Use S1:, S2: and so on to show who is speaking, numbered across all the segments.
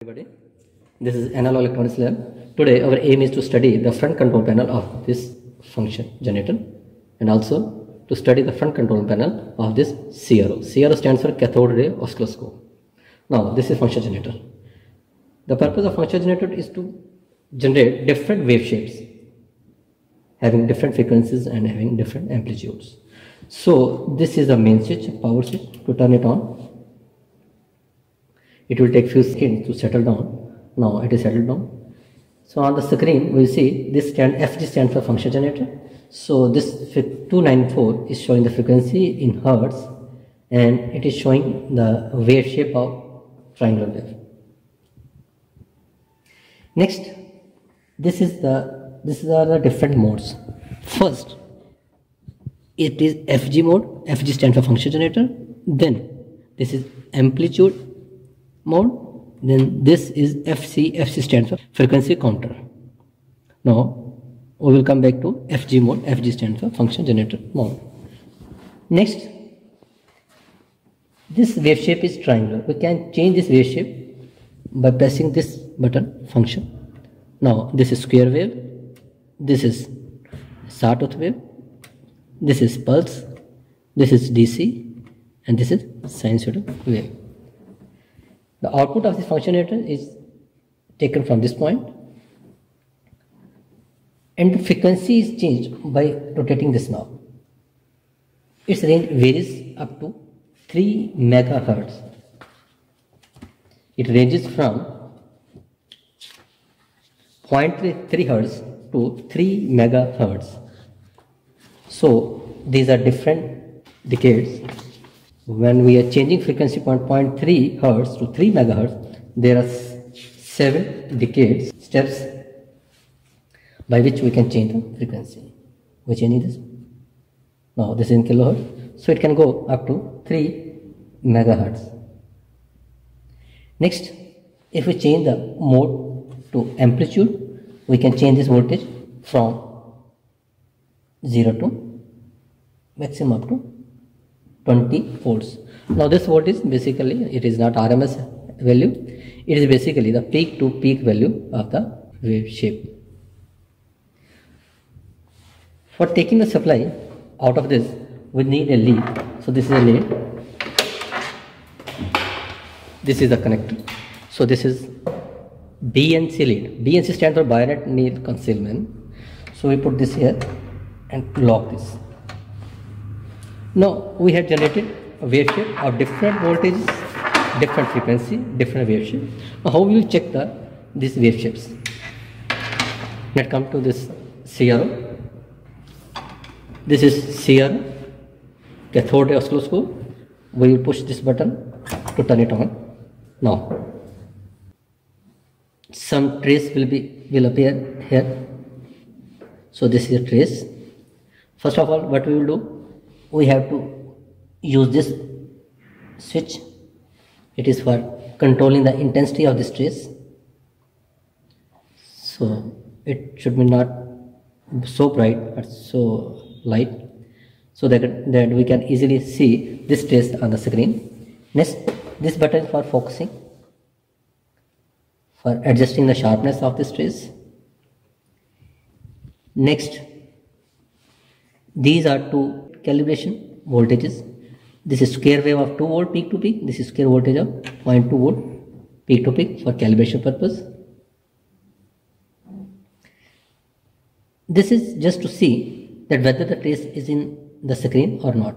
S1: Everybody, this is Analog Electronics Lab. Today our aim is to study the front control panel of this function generator and also to study the front control panel of this CRO. CRO stands for cathode ray oscilloscope. Now this is function generator. The purpose of function generator is to generate different wave shapes having different frequencies and having different amplitudes. So this is the main switch, power switch. To turn it on, it will take few seconds to settle down. Now it is settled down. So on the screen we see this FG stands for function generator. So this 294 is showing the frequency in hertz and it is showing the wave shape of triangular wave. Next, these are the different modes. First, it is FG mode. FG stands for function generator. Then this is amplitude mode. Then this is FC. FC stands for frequency counter. Now we will come back to FG mode. FG stands for function generator mode. Next, this wave shape is triangular. We can change this wave shape by pressing this button, function. Now this is square wave. This is sawtooth wave. This is pulse. This is DC, and this is sinusoidal wave. The output of this function generator is taken from this point, and the frequency is changed by rotating this knob. Its range varies up to 3 megahertz. It ranges from 0.3 hertz to 3 megahertz. So these are different decades. When we are changing frequency from 0.3 hertz to 3 megahertz, there are 7 decades steps by which we can change the frequency. We change this. Now this is in kilohertz, so it can go up to 3 megahertz. Next, if we change the mode to amplitude, we can change this voltage from 0 to maximum up to 20 volts. Now this voltage basically, it is not RMS value, it is basically the peak to peak value of the wave shape. For taking the supply out of this, we need a lead. So this is a lead. This is the connector. So this is BNC lead. BNC stands for bayonet nail concealment. So we put this here and lock this. Now we have generated a wave shape of different voltages, different frequency, different wave shape. Now how we will check these wave shapes? Let's come to this CRO. This is CRO, cathode ray oscilloscope. We will push this button to turn it on. Now some trace will appear here. So this is a trace. First of all, what we will do? We have to use this switch. It is for controlling the intensity of this trace. So it should be not so bright but so light, so that we can easily see this trace on the screen. Next, this button is for focusing, for adjusting the sharpness of this trace. Next, these are two calibration voltages. This is square wave of 2 volt peak to peak. This is square voltage of 0.2 volt peak to peak for calibration purpose. This is just to see that whether the trace is in the screen or not.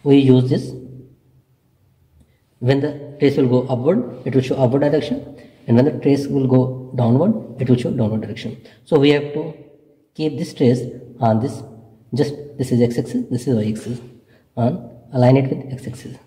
S1: We use this. When the trace will go upward, it will show upward direction, and when the trace will go downward, it will show downward direction. So we have to keep this trace on this. Just this is x-axis, this is y-axis, and align it with x-axis.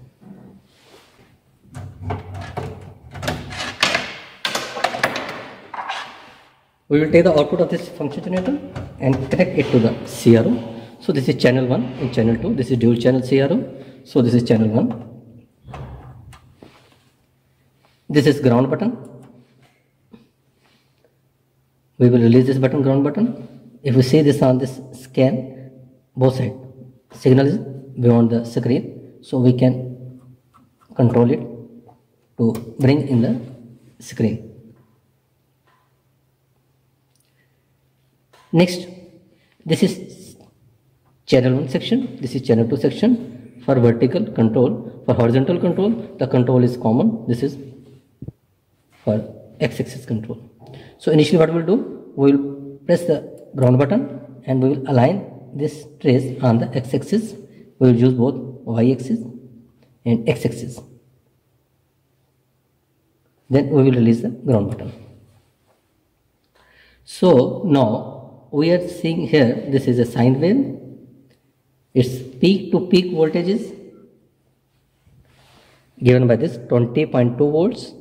S1: We will take the output of this function generator and connect it to the CRO. So this is channel 1 and channel 2. This is dual channel CRO. So this is channel 1. This is ground button. We will release this button, ground button. If we see this on this scan, both sides, signal is beyond the screen, so we can control it to bring in the screen. Next, this is channel 1 section, this is channel 2 section. For vertical control, for horizontal control, the control is common. This is for x-axis control. So initially what we will do, we will press the ground button and we will align this trace on the x-axis. We will use both y-axis and x-axis. Then we will release the ground button. So now we are seeing here, this is a sine wave. Its peak to peak voltage is given by this 20.2 volts.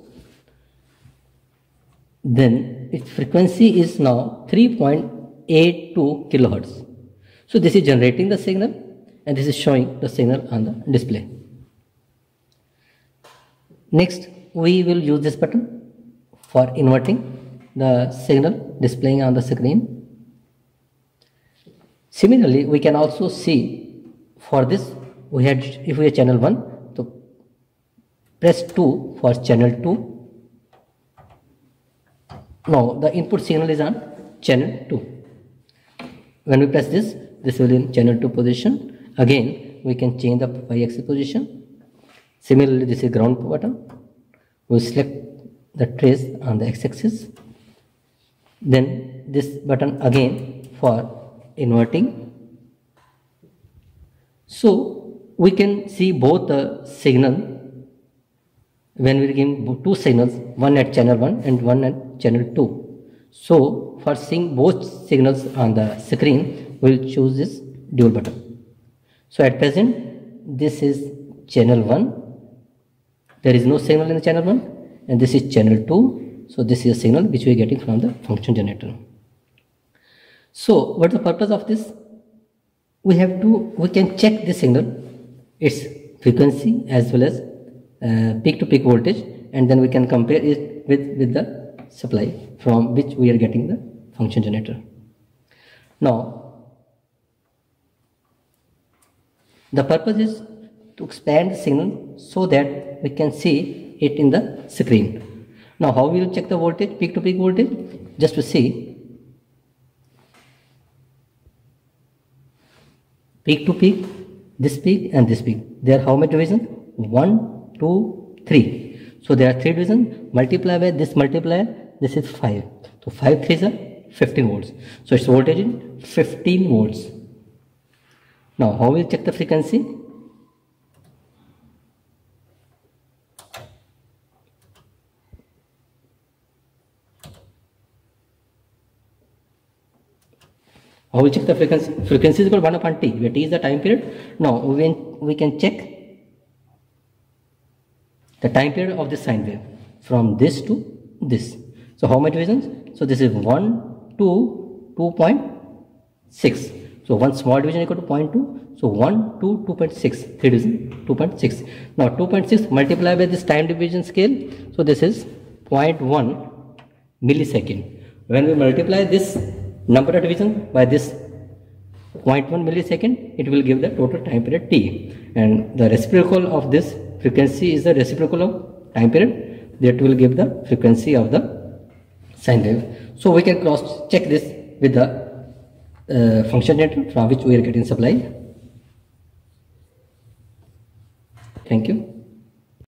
S1: Then its frequency is now 3.82 kilohertz. So this is generating the signal and this is showing the signal on the display. Next, we will use this button for inverting the signal displaying on the screen. Similarly, we can also see for this, if we have channel 1, so press 2 for channel 2. Now the input signal is on channel 2. When we press this, this will be in channel 2 position. Again, we can change the y-axis position. Similarly, this is ground button. We select the trace on the x-axis. Then this button again for inverting. So we can see both the signal when we give two signals, one at channel 1 and one at channel 2. So for seeing both signals on the screen, we will choose this dual button. So at present, this is channel 1. There is no signal in the channel 1 and this is channel 2. So this is a signal which we are getting from the function generator. So what is the purpose of this? We can check the signal, its frequency as well as peak to peak voltage, and then we can compare it with the supply from which we are getting the function generator. Now, the purpose is to expand the signal so that we can see it in the screen. Now, how we will check the voltage, peak to peak voltage? Just to see, peak to peak, this peak and this peak. There are how many divisions? 1, 2, 3. So there are 3 divisions. Multiply by this multiplier, this is 5. So 5 3s are 15 volts. So its voltage is 15 volts. Now how we check the frequency? How we check the frequency? Frequency is equal to 1 upon t, where t is the time period. Now we can check the time period of this sine wave from this to this. So how many divisions? So this is 1 to 2.6. So one small division equal to 0.2. So 1 to 2.6. 3 division 2.6. Now 2.6 multiplied by this time division scale. So this is 0.1 millisecond. When we multiply this number of division by this 0.1 millisecond, it will give the total time period t, and the reciprocal of this frequency is the reciprocal of time period, that will give the frequency of the sine wave. So we can cross check this with the function generator from which we are getting supply. Thank you.